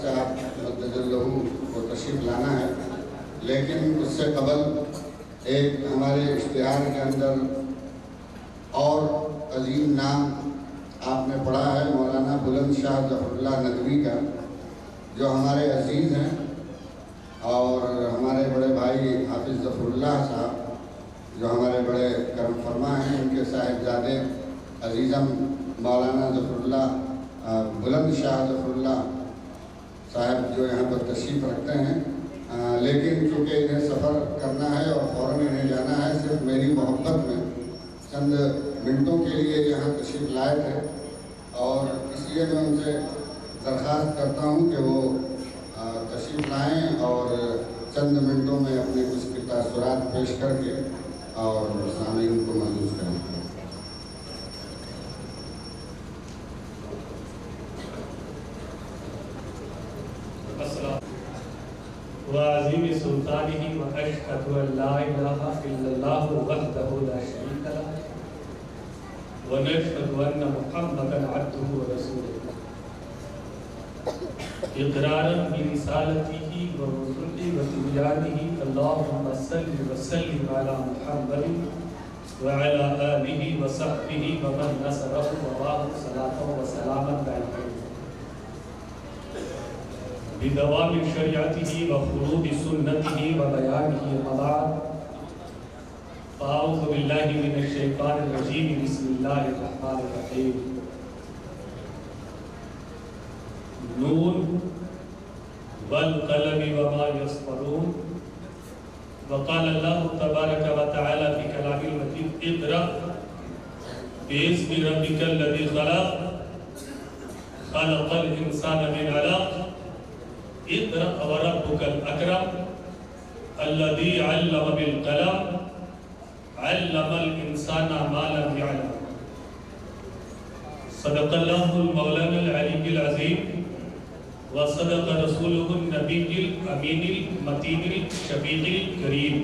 صاحب مدجلہ کو تشریف لانا ہے، لیکن اس سے قبل ایک ہمارے اشتہار کے اندر اور عظیم نام آپ نے پڑھا ہے مولانا بلند شاہ ظفر اللہ ندوی کا، جو ہمارے عزیز ہیں، اور ہمارے بڑے بھائی حافظ ظفر اللہ صاحب جو ہمارے بڑے کرم فرما ہیں، ان کے صاحبزادے عزیزم مولانا ظفر اللہ بلند شاہ ظفر اللہ صاحب جو یہاں پر تشریف رکھتے ہیں، لیکن چونکہ انہیں سفر کرنا ہے اور فوراً انہیں جانا ہے، صرف میری محبت میں چند منٹوں کے لیے یہاں تشریف لائے تھے، اور اس لیے میں ان سے درخواست کرتا ہوں کہ وہ تشریف لائیں اور چند منٹوں میں اپنے کچھ تاثرات پیش کر کے اور سامعین کو محظوظ کریں۔ وعظیم سلطانہ واشہد ان لا الہ الا اللہ وحدہ لا شریک لہ ونشہد ان محمدا عبدہ ورسولہ اقرارا برسالتہ ورسلہ وتبیانہ اللہم صل وسلم علی محمد وعلی آلہ وصحبہ ومن نصرہ وواہ صلاۃ وسلاما دائمین بدوام شریعته وفروض سنته وبيانه وبعد فأعوذ بالله من الشيطان الرجيم بسم الله الرحمن الرحيم نون والقلم وما يسطرون وقال الله تبارك وتعالى في كلام المجيد اقرأ باسم ربك الذي خلق خلق الإنسان من علق اقرأ وربك الأكرم الذي علم بالقلم علم الإنسان ما لم يعلم صدق الله المولانا العلي العظيم وصدق رسوله النبي الأمين المتين الشفيع الكريم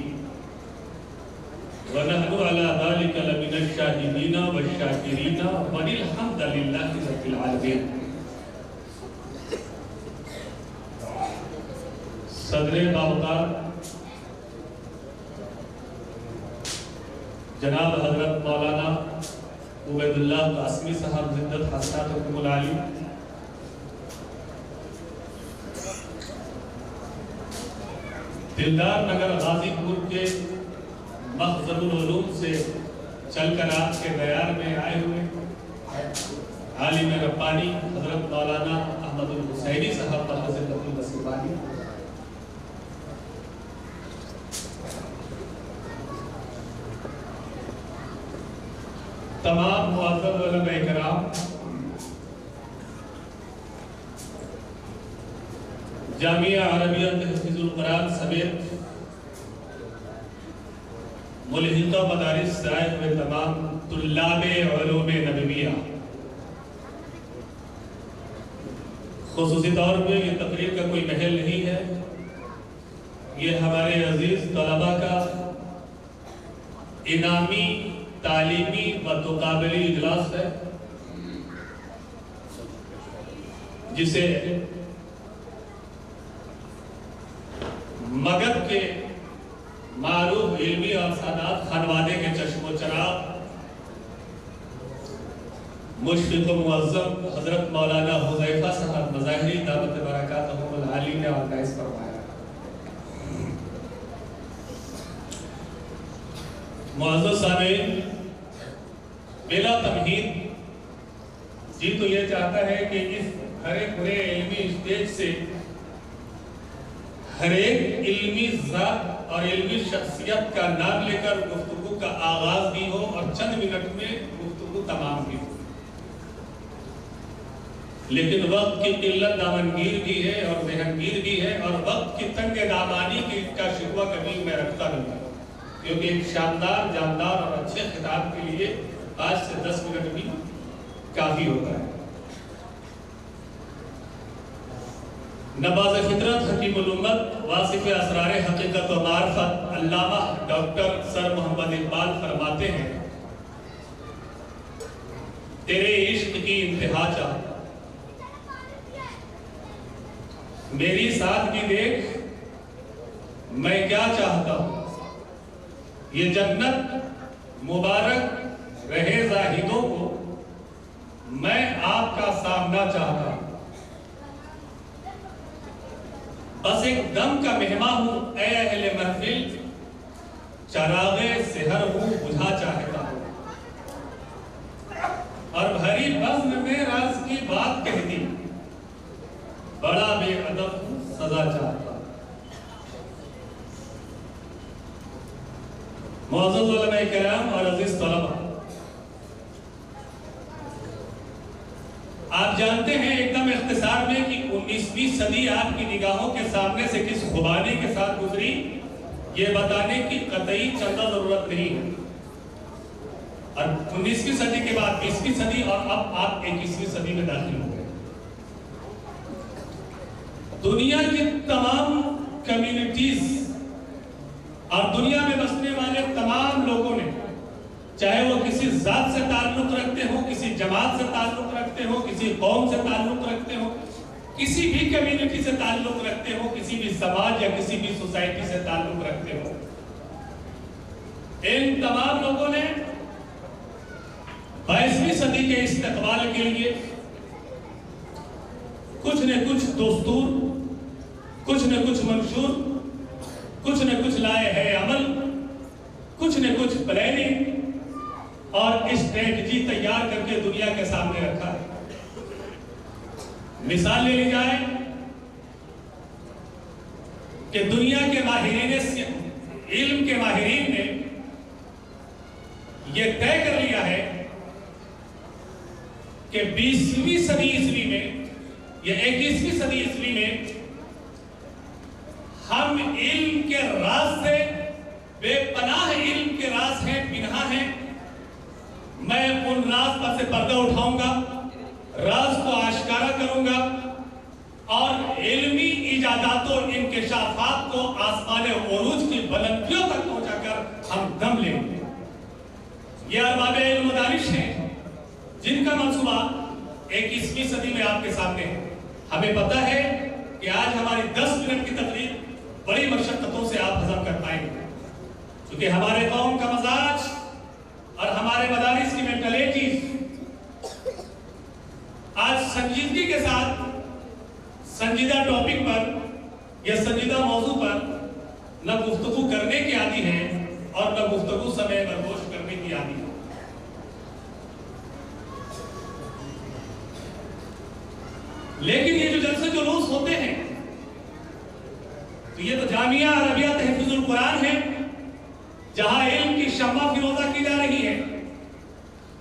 ونحن على ذلك لمن الشاهدين والشاكرين والحمد لله رب العالمين۔ صدر باوقار جناب حضرت مولانا عبید اللہ قاسمی صاحب زندت حسناتکم العالی، دلدار نگر غازی پور کے مخزن العلوم سے چل کر آپ کے دیار میں آئے ہوئے عالم ربانی حضرت مولانا احمد الحسینی صاحب قدس النصیبانی، تمام معزز علماء کرام، جامعہ عربیہ تحفیظ القرآن سمیت ملحقہ مدارس سے آئے ہوئے تمام طلاب علوم نبویہ، خصوصی طور پہ یہ تقریر کا کوئی محل نہیں ہے، یہ ہمارے عزیز طلباء کا انعامی تعلیمی و تقابلی اجلاس ہے، جسے مغرب کے معروف علمی اور سادات خانوادے کے چشم و چراغ مشفق و معظم حضرت مولانا حذیفہ صاحب مظاہری دعوت برکاتہم العالی نے آرگنائز فرمایا۔ معزز سامعین، بلا تمہید جی تو یہ چاہتا ہے کہ اس ہرے پورے علمی اسٹیج سے ہر ایک علمی ذات اور علمی شخصیت کا نام لے کر گفتگو کا آغاز بھی ہو اور چند منٹ میں گفتگو تمام بھی ہو، لیکن وقت کی قلت دامنگیر بھی ہے اور ذہنگیر بھی ہے، اور وقت کی تنگ دامانی کا شکوہ کبھی میں رکھتا نہیں، کیونکہ ایک شاندار جاندار اور اچھے خطاب کے لیے آج سے 10 منٹ بھی کافی ہوتا ہے۔ نباز فطرت حکیم الامت واصف اسرار حقیقت و معرفت علامہ ڈاکٹر سر محمد اقبال فرماتے ہیں، تیرے عشق کی انتہا چاہ میری سادگی دیکھ میں کیا چاہتا ہوں، یہ جنت مبارک رہے زاہدوں کو میں آپ کا سامنا چاہتا ہوں۔ بس ایک دم کا مہمان ہوں اے اہل محفل، چراغ سحر ہوں بجھا چاہتا ہوں، اور بھری بزم میں راز کی بات کہہ دی، بڑا بے ادب ہوں سزا چاہتا ہوں۔ معزز علماء کرام اور عزیز طلبہ، آپ جانتے ہیں ایک دم اختصار میں کہ 19ویں صدی آپ کی نگاہوں کے سامنے سے کس خوبانی کے ساتھ گزری، یہ بتانے کی قطعی چندہ ضرورت نہیں ہے۔ اور 19ویں صدی کے بعد 20ویں صدی اور اب آپ 21ویں صدی میں داخل ہو گئے۔ دنیا کی تمام کمیونٹیز اور دنیا میں بسنے والے تمام لوگوں نے، چاہے وہ کسی ذات سے تعلق رکھتے ہوں، کسی جماعت سے تعلق رکھتے ہوں، کسی قوم سے تعلق رکھتے ہوں، کسی بھی کمیونٹی سے تعلق رکھتے ہوں، کسی بھی سماج یا کسی بھی سوسائٹی سے تعلق رکھتے ہوں، ان تمام لوگوں نے 22ویں صدی کے استقبال کے لیے کچھ نہ کچھ دستور، کچھ نہ کچھ منشور، کچھ نہ کچھ لائے ہے عمل، کچھ نہ کچھ پلاننگ اور اسٹریٹجی تیار کر کے دنیا کے سامنے رکھا ہے۔ مثال لے لی جائے کہ دنیا کے ماہرین علم کے ماہرین نے یہ طے کر لیا ہے کہ 20ویں صدی عیسوی میں یا 21ویں صدی عیسوی میں ہم علم کے راز سے، بے پناہ علم کے راز ہیں، پنہا ہیں، میں ان راز پر سے پردہ اٹھاؤں گا، راز کو آشکارا کروں گا اور علمی ایجادات و انکشافات کو آسمان عروج کی بلندیوں تک پہنچا کر ہم دم لیں گے۔ یہ ارباب علم و دانش ہیں جن کا منصوبہ 21ویں صدی میں آپ کے سامنے ہے۔ ہمیں پتہ ہے کہ آج ہماری 10 منٹ کی تقریر بڑی مشقتوں سے آپ ہضم کر پائیں گے، کیونکہ ہمارے قوم کا مزاج اور ہمارے مدارس کی مینٹلٹی آج سنجیدگی کے ساتھ سنجیدہ ٹاپک پر یا سنجیدہ موضوع پر نہ گفتگو کرنے کی عادی ہے اور نہ گفتگو سمے برگوش کرنے کی عادی ہے۔ لیکن یہ جو جلسے جلوس ہوتے ہیں تو یہ تو جامعہ عربیہ تحفظ القرآن ہے، جہاں علم کی شمع فروزہ کی جا رہی ہے۔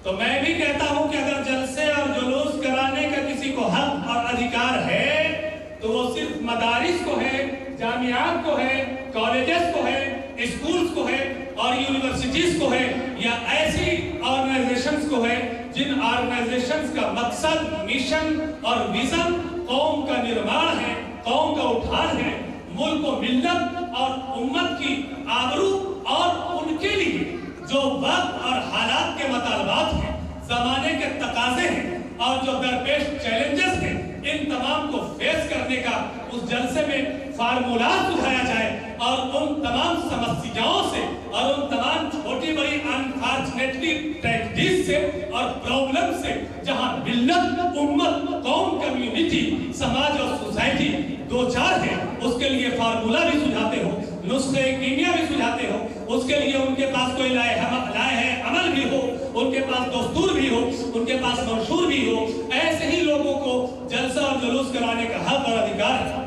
تو میں بھی کہتا ہوں کہ اگر جلسے اور جلوس کرانے کا کسی کو حق اور ادھیکار ہے تو وہ صرف مدارس کو ہے، جامعات کو ہے، کالجز کو ہے، اسکولز کو ہے اور یونیورسٹیز کو ہے، یا ایسی آرگنائزیشنز کو ہے جن آرگنائزیشنز کا مقصد، میشن اور ویژن قوم کا نرمان ہے، قوم کا اٹھان ہے، ملک و ملت اور امت کی آبرو اور ان کے لیے جو وقت اور حالات کے مطالبات ہیں، زمانے کے تقاضے ہیں اور جو درپیش چیلنجز ہیں، ان تمام کو فیس کرنے کا اس جلسے میں فارمولات اٹھایا جائے اور ان تمام سمسیاؤں سے اور ان تمام چھوٹی بڑی انفارچونیٹلی ٹریجڈیز سے اور پرابلم سے جہاں ملت، امت، قوم، کمیونٹی، سماج اور سوسائٹی دو چار ہے، اس کے لیے فارمولہ بھی سجھاتے ہو، نسخے کیمیا بھی سجھاتے ہو، اس کے لیے ان کے پاس کوئی لائحہ عمل بھی ہو، ان کے پاس دستور بھی ہو، ان کے پاس منشور بھی ہو، ایسے ہی لوگوں کو جلسہ اور جلوس کرانے کا حق اور ادھیکار ہے۔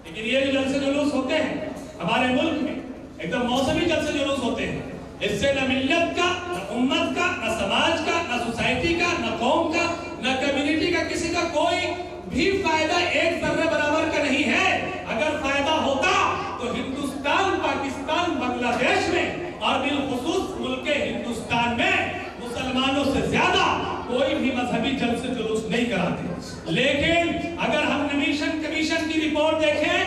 لیکن یہ جو جلسے جلوس ہوتے ہیں ہمارے ملک میں ایک دم موسمی جلسے جلوس ہوتے ہیں، اس سے نہ ملت کا، نہ امت کا، نہ سماج کا، نہ سوسائٹی کا، نہ قوم کا، نہ کمیونٹی کا، کسی کا کوئی بھی فائدہ ایک ذرے برابر کا نہیں ہے۔ اگر فائدہ ہوتا تو ہندوستان، پاکستان، بنگلہ دیش میں اور بالخصوص ملک ہندوستان میں مسلمانوں سے زیادہ کوئی بھی مذہبی جلسے جلوس نہیں کراتے۔ لیکن اگر ہم نمیشن کمیشن کی رپورٹ دیکھیں،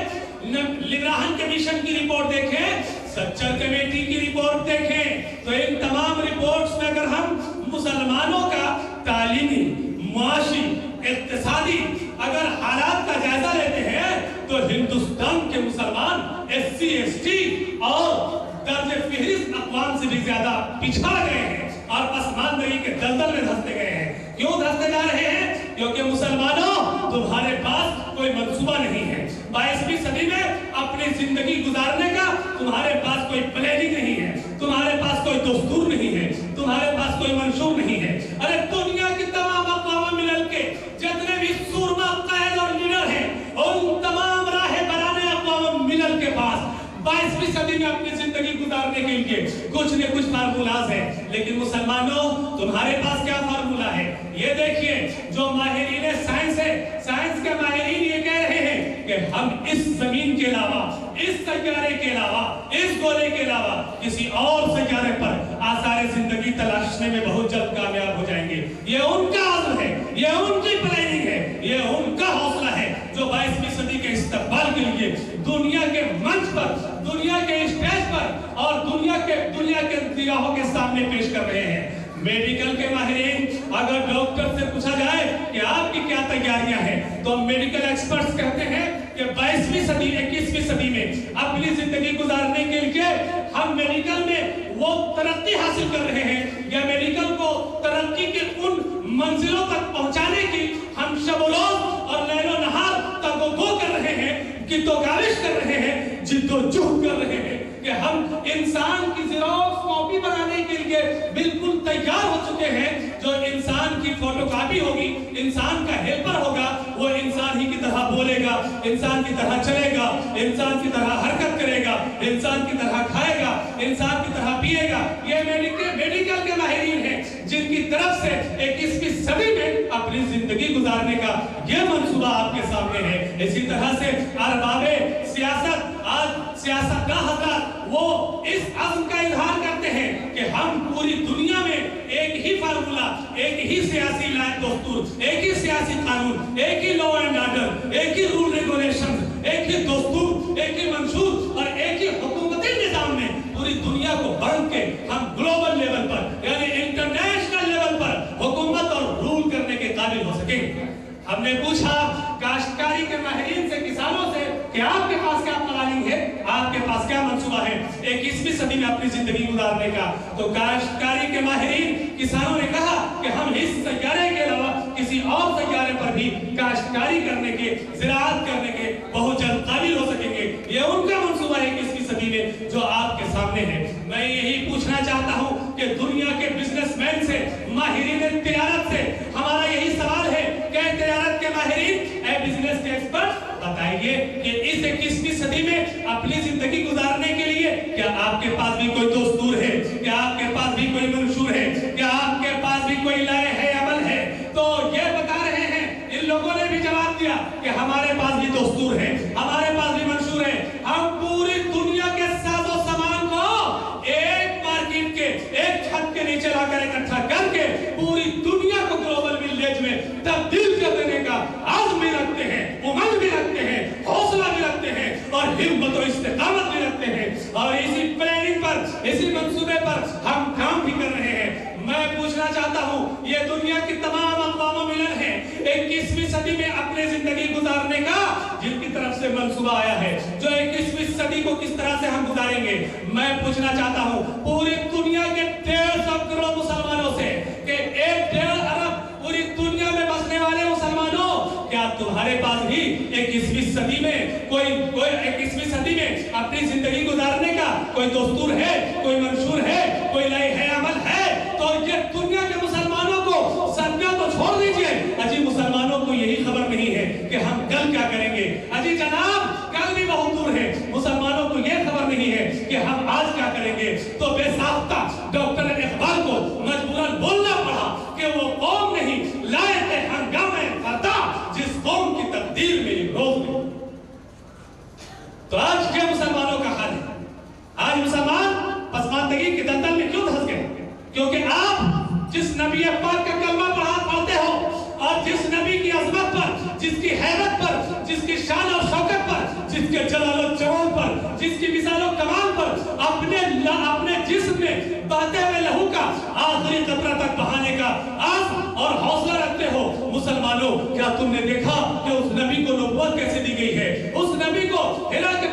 لگراہن کمیشن کی رپورٹ دیکھیں، سچر کمیٹی کی رپورٹ دیکھیں، تو ان تمام رپورٹس میں اگر ہم مسلمانوں کا تعلیمی، معاشی، اقتصادی اگر حالات کا جائزہ لیتے ہیں تو के मुसलमान SC ST और दर्ज फहरिस्त अक़वाम से भी ज्यादा पिछड़ गए हैं और पसमानदगी के दलदल में धंसते गए हैं। क्यों धंसते जा रहे हैं? क्योंकि मुसलमानों, तुम्हारे पास कोई मंसूबा नहीं है। 22वीं सदी में अपनी जिंदगी गुजारने का तुम्हारे पास कोई प्लानिंग नहीं है, तुम्हारे पास कोई दस्तूर नहीं है, तुम्हारे पास कोई मंशूर नहीं है। अरे दुनिया की तमाम अक़वाम मिलल के जितने भी सूरमा क़ायद और लीडर हैं, उन तमाम राहें बनाने अक़वाम मिलल के पास 22वीं सदी में अपनी जिंदगी गुजारने के लिए कुछ न कुछ फार्मूलाज है। लेकिन मुसलमानों, तुम्हारे पास क्या फार्मूला है? ये देखिए, जो माहिरीन साइंस है, साइंस के माहिरीन ये कह रहे हैं कि हम इस जमीन के अलावा, इस सैयारे के अलावा, इस गोले के अलावा किसी और सैयारे पर आसार जिंदगी तलाशने में बहुत जल्द कामयाब हो जाएंगे। ये उनका आज़म है, ये उनकी प्लानिंग है, ये उनका हौसला है जो 22वीं सदी के इस्तकबाल के लिए दुनिया के मंच पर, दुनिया के स्टेज पर और दुनिया के निगाहों के सामने पेश कर रहे हैं। मेडिकल के माहिरीन, अगर डॉक्टर से पूछा जाए कि आपकी क्या तैयारियां हैं, तो मेडिकल एक्सपर्ट्स कहते हैं कि 22वीं सदी 21वीं सदी में अपनी जिंदगी गुजारने के लिए हम मेडिकल में वो तरक्की हासिल कर रहे हैं या मेडिकल को तरक्की के उन मंजिलों तक पहुंचाने की हम शब-ओ-रोज़ और लैल-ओ-नहार तगो-दो कर रहे हैं, गिद्दो-गालिश कर रहे हैं, जिद्दो-जहद कर रहे हैं कि हम इंसान की ज़ेरॉक्स कॉपी बनाने के लिए बिल्कुल तैयार हो चुके हैं। जो इंसान की फोटोकॉपी होगी, इंसान का हेल्पर होगा, वो इंसान ही की तरह बोलेगा, इंसान की तरह चलेगा, इंसान की तरह हरकत करेगा, इंसान की तरह खाएगा, इंसान की तरह पिएगा। ये मेडिकल के माहिरीन हैं जिनकी तरफ से 21वीं सदी में अपनी जिंदगी गुजारने का ये मंसूबा आपके सामने है। इसी तरह से अरबाबे सियासत, आज सियासतदान हज़रात वो इस अज़्म का इज़हार करते हैं कि हम पूरी दुनिया में एक ही फार्मूला, एक ही सियासी लायक दस्तूर, एक ही सियासी कानून, एक ही लॉ एंड ऑर्डर, एक ही रूल रेगुलेशन, एक ही दस्तूर, एक ही मंशूर और एक ही हुकूमती निज़ाम में पूरी दुनिया को बांध के हम ग्लोबल लेवल पर यानी इंटरनेशनल लेवल पर हुकूमत और रूल करने के काबिल हो सकेंगे। हमने पूछा काश्तकारी के माहिरीन से, किसानों से कि आपके पास क्या प्लानिंग है, आपके पास क्या मंसूबा है 21वीं सदी में अपनी जिंदगी गुजारने का? तो काश्तकारी के माहिरीन, किसानों ने कहा कि हम इस सैयारे के अलावा किसी और सैयारे पर भी काश्तकारी करने के, ज़राअत करने के बहुत जल्द काबिल हो सकेंगे। ये उनका मंसूबा है 21वीं सदी में जो आपके सामने है। मैं यही पूछना चाहता हूँ कि दुनिया के बिजनेसमैन से, माहिरीन तिजारत से हमारा यही सवाल है कि तिजारत के माहिरीन, बिजनेस के एक्सपर्ट, बताइए कि इस 21वीं सदी में अपनी जिंदगी गुजारने के लिए क्या आपके पास भी कोई दस्तूर है? क्या आपके पास भी कोई मंशूर है? क्या आपके पास भी कोई लाए है, अमल है? तो ये बता रहे हैं, इन लोगों ने भी जवाब दिया कि हमारे पास भी दस्तूर है, हमारे पास भी मंशूर है। हम पूरी दुनिया के साजो सामान को एक मार्केट के, एक छत के नीचे लाकर इकट्ठा करके पूरी दुनिया को ग्लोबल विलेज में तब्दील कर देने का आज़म भी रखते हैं, उमंग भी रखते हैं, हौसला भी रखते हैं और हिम्मत और इस्तिकामत भी रखते हैं। और इसी प्लानिंग पर, इसी मंसूबे पर हम काम भी कर रहे हैं। मैं पूछना चाहता हूँ, ये दुनिया की तमाम अक़वाम मिलन है 21वीं सदी में अपनी जिंदगी गुजारने का, जिनकी तरफ से मंसूबा आया है, जो 21वीं सदी को किस तरह से हम गुजारेंगे। मैं पूछना चाहता हूँ पूरी दुनिया के 150 करोड़ मुसलमानों से कि 1.5 अरब पूरी दुनिया में बसने वाले मुसलमानों, क्या तुम्हारे पास भी 21वीं सदी में कोई 21वीं सदी में अपनी जिंदगी गुजारने का कोई दस्तूर है, कोई मंशूर है, कोई लाए है, अमल है? तो ये दुनिया के मुसलमानों को सदमा तो छोड़ दीजिए, अजी मुसलमानों को यही खबर नहीं है कि हम कल क्या करेंगे। अजी जनाब, कल भी बहुत दूर है, मुसलमानों को यह खबर नहीं है कि हम आज क्या करेंगे। तो बेसाख्ता डॉक्टर इकबाल को मजबूरन बोलना पड़ा कि वो कौम नहीं लाए थे हंगामे फरदा, जिस कौम की तकदीर में रोज नहीं। तो आज क्या मुसलमानों का हाल है? आज मुसलमान पसमानदगी के दलदल में क्यों धंस गए? क्योंकि आप जिस नबी पाक का कलमा पढ़ते हो और जिस नबी की अज़मत पर, जिसकी हैबत पर, जिसकी शान और शौकत पर, जिसके जलाल और जमाल पर, जिसकी मिसाल और कमाल पर अपने जिस्म में बहते हुए लहू का आखिरी कतरा तक बहाने का आज़म और हौसला रखते हो। मुसलमानों, क्या तुमने देखा कि उस नबी को नबूवत कैसे दी गई है? उस नबी को हिरा के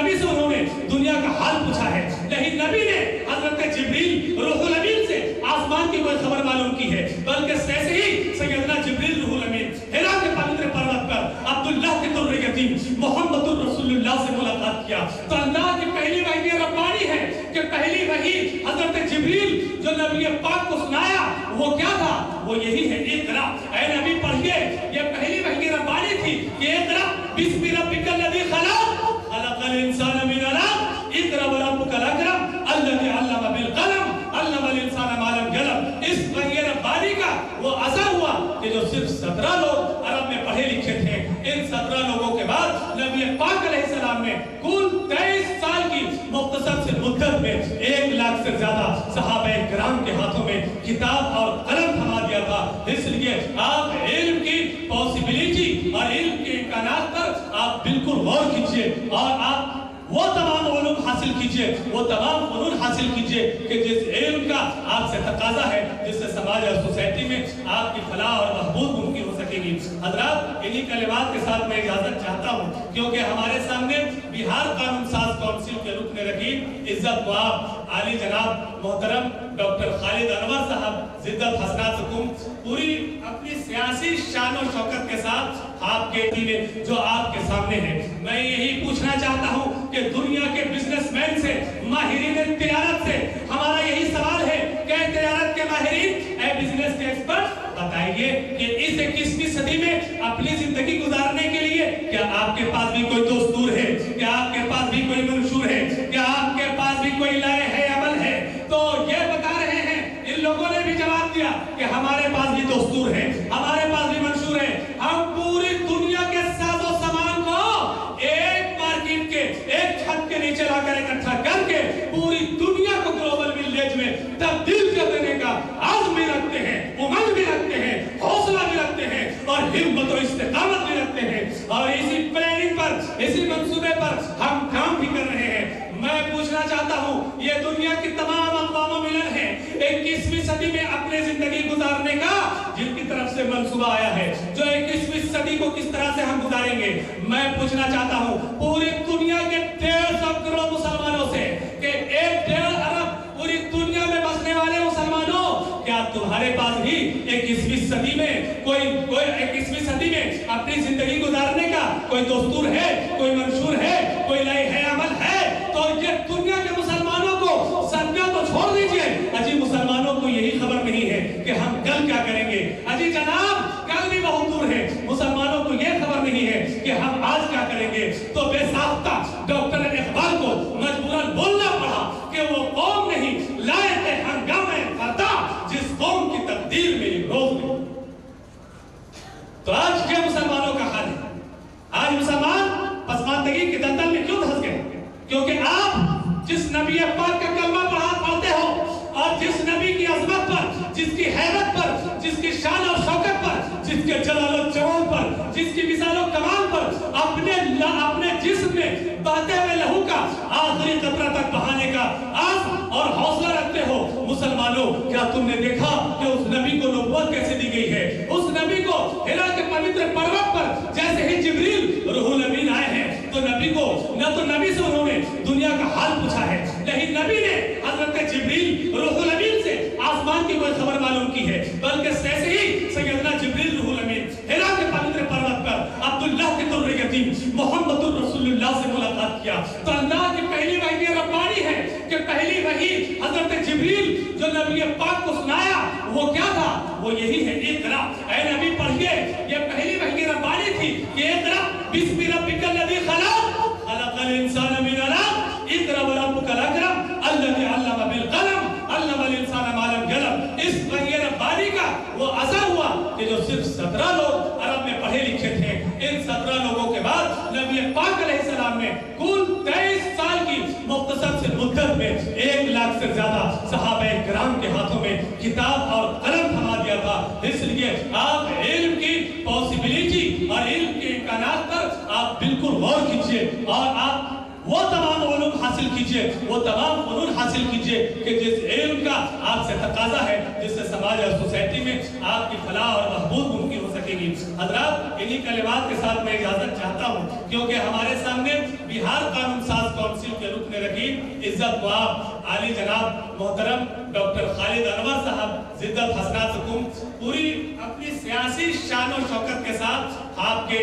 नबी से उन्होंने दुनिया का हाल पूछा है, नहीं नबी ने हजरत जिब्रील रूहुल अमीन से आसमान की कोई खबर मालूम की है, बल्कि ऐसे ही सैयदना जिब्रील रूहुल अमीन हिरा के पवित्र पर्वत पर अब्दुल्लाह के दुर्र यतीम मोहम्मदुर रसूलुल्लाह से मुलाकात किया। तो अल्लाह की पहली वही रब्बानी है कि पहली वही हजरत जिब्रील जो नबी पाक को सुनाया वो क्या था, वो यही है इक़रा, ऐ नबी पढ़िए। ये पहली वही रब्बानी थी कि इक़रा बिस्मि रब्बिकल लज़ी खलक़ खलक़ल इंसान मिन अलक़ इक़रा व रब्बुकल अकरम अल्लज़ी अल्लम बिल कलम अल्लमल इंसान मा लम यअलम। इस वही रब्बानी का वो असर हुआ कि जो सिर्फ 17 लोग अरब में पढ़े लिखे थे, इन 17 लोगों के बाद नबी पाक अलैहिस्सलाम ने कुल 23 साल की मुख्तसर से मुद्दत में 1 लाख से ज्यादा सहाबा किराम के हाथों में किताब और कलम थमा दिया था। इसलिए आप इल्म की पॉसिबिलिटी और इल्म के इम्कानात पर आप बिल्कुल गौर कीजिए और आप वो तमाम उलूम हासिल कीजिए, वो तमाम फनून हासिल कीजिए कि जिस इल्म का आपसे तकाजा है, जिससे समाज और सोसाइटी में आपकी फलाह और महबूब मुमकिन हो सकेगी। हजरात, इन्हीं कलिमात के साथ मैं इजाजत चाहता हूँ, क्योंकि हमारे सामने बिहार कानून साज काउंसिल के रुकन रकीब इज्जत मुआब आली जनाब मोहतरम डॉक्टर खालिद अनवर साहब जिद्दत हसनात हुकुम पूरी अपनी सियासी शान और शौकत के साथ आपके में जो आपके सामने है, मैं यही पूछना चाहता हूँ कि दुनिया के बिजनेसमैन से, माहिरीन तिजारत से हमारा यही सवाल है कि तिजारत के माहिरीन, बिजनेस के एक्सपर्ट, बताइए कि इस 21वीं सदी में अपनी जिंदगी गुजारने के लिए क्या आपके पास भी कोई दस्तूर है, क्या आपके पास भी कोई मंशूर है, क्या आपके पास भी कोई लाए है अमल है? तो ये बता रहे हैं, इन लोगों ने भी जवाब दिया कि हमारे पास भी दस्तूर है, हमारे पास भी मंशूर है। हम पूरी दुनिया के साजो सामान को एक मार्केट के एक छत के नीचे लाकर इकट्ठा करके पूरी दुनिया को ग्लोबल विलेज में तब्दील कर देने का आज़म भी रखते हैं, उमंग भी रखते हैं, हौसला भी रखते हैं और हिम्मत और इस्तेकामत भी रखते हैं, और इसी प्लानिंग पर, इसी मंसूबे पर हम काम भी कर रहे हैं। मैं पूछना चाहता हूँ, ये दुनिया की तमाम अक़वाम मिलन है 21वीं सदी में अपने जिंदगी गुजारने का जिनकी तरफ से मंसूबा आया है, जो 21वीं सदी को किस तरह से हम गुजारेंगे। मैं पूछना चाहता हूँ पूरी दुनिया के 150 करोड़ मुसलमानों से कि 1.5 अरब पूरी दुनिया में बसने वाले मुसलमानों, क्या तुम्हारे पास भी 21वीं सदी में कोई 21वीं सदी में अपनी जिंदगी गुजारने का कोई दस्तूर है, कोई मंशूर है, कोई लाए है अमल है? तो ये दुनिया के मुसलमानों को संज्ञा तो छोड़ दीजिए, अजी मुसलमानों को यही खबर नहीं है कि हम कल क्या करेंगे। अजी जनाब, कल भी बहुत दूर है, मुसलमानों को यह खबर नहीं है कि हम आज क्या करेंगे। तो बेसाख्ता डॉक्टर इकबाल को मजबूरन बोलना पड़ा कि वो कौम नहीं लायक है हंगामे फरदा जिस कौम की तकदीर में रोज नहीं। तो आज के मुसलमानों का हाल है, आज मुसलमान पसमानदगी के दलदल में क्यों धंस गए? क्योंकि आप जिस नबी पाक का कलमा पढ़ते हो और जिस नबी की अजमत पर, जिसकी हैबत पर, जिसकी शान और शौकत पर, जिसके जलाल और जमाल पर, जिसकी मिसाल और कमाल पर अपने जिस्म में बहते हुए लहू का आखिरी कतरा तक बहाने का आज़म और हौसला रखते हो, मुसलमानों, क्या तुमने देखा कि उस नबी को नबूवत कैसे दी गई है? उस नबी को हिरा के पवित्र पर्वत पर जैसे ही जिब्रील रूहुल अमीन आए हैं, तो नबी को न तो नबी से उन्होंने दुनिया का हाल पूछा है, नहीं नबी ने हजरत जिब्रील रूहुल अमीन से आसमान की कोई खबर मालूम की है, बल्कि ऐसे ही सैयदना जिब्रील रूहुल अमीन हिरा के पवित्र पर्वत पर अब्दुल्लाह के दुर्र यतीम मोहम्मदुर रसूलुल्लाह से मुलाकात किया। तो अल्लाह की पहली वही रब्बानी है कि पहली वही हजरत जिब्रील जो नबी पाक को सुनाया वो क्या था, वो यही है इक़रा, ऐ नबी पढ़िए। ये पहली वही रब्बानी थी कि इक़रा बिस्मि रब्बिकल लज़ी खलक़ खलक़ल इंसान मिन अलक़ इक़रा व रब्बुकल अकरम अल्लज़ी अल्लम बिल कलम अल्लमल इंसान मा लम यअलम। इस वही रब्बानी का वो असर हुआ कि जो सिर्फ 17 लोग अरब में पढ़े लिखे थे, इन 17 लोगों के बाद नबी पाक अलैहिस्सलाम ने कुल 23 साल की मुख्तसर से मुद्दत में 1 लाख से ज्यादा सहाबा किराम के हाथों में किताब और कलम थमा दिया था। इसलिए आप इल्म की पॉसिबिलिटी और इल्म के इम्कानात पर आप बिल्कुल गौर कीजिए और आप वो तमाम उलूम हासिल कीजिए, वो तमाम फनून हासिल कीजिए कि जिस इल्म का आपसे तकाजा है, जिससे समाज और सोसाइटी में आपकी फलाह और महबूब मुमकिन हो सके। सकेंगी। हजरात, इन्हीं कलिमात के साथ मैं इजाजत चाहता हूँ, क्योंकि हमारे सामने बिहार कानून साज काउंसिल के रुकन रकीब इज्जत वाब आली जनाब मोहतरम डॉक्टर खालिद अनवर साहब जिद्दत हसनात हुकुम पूरी अपनी सियासी शान और शौकत के साथ आपके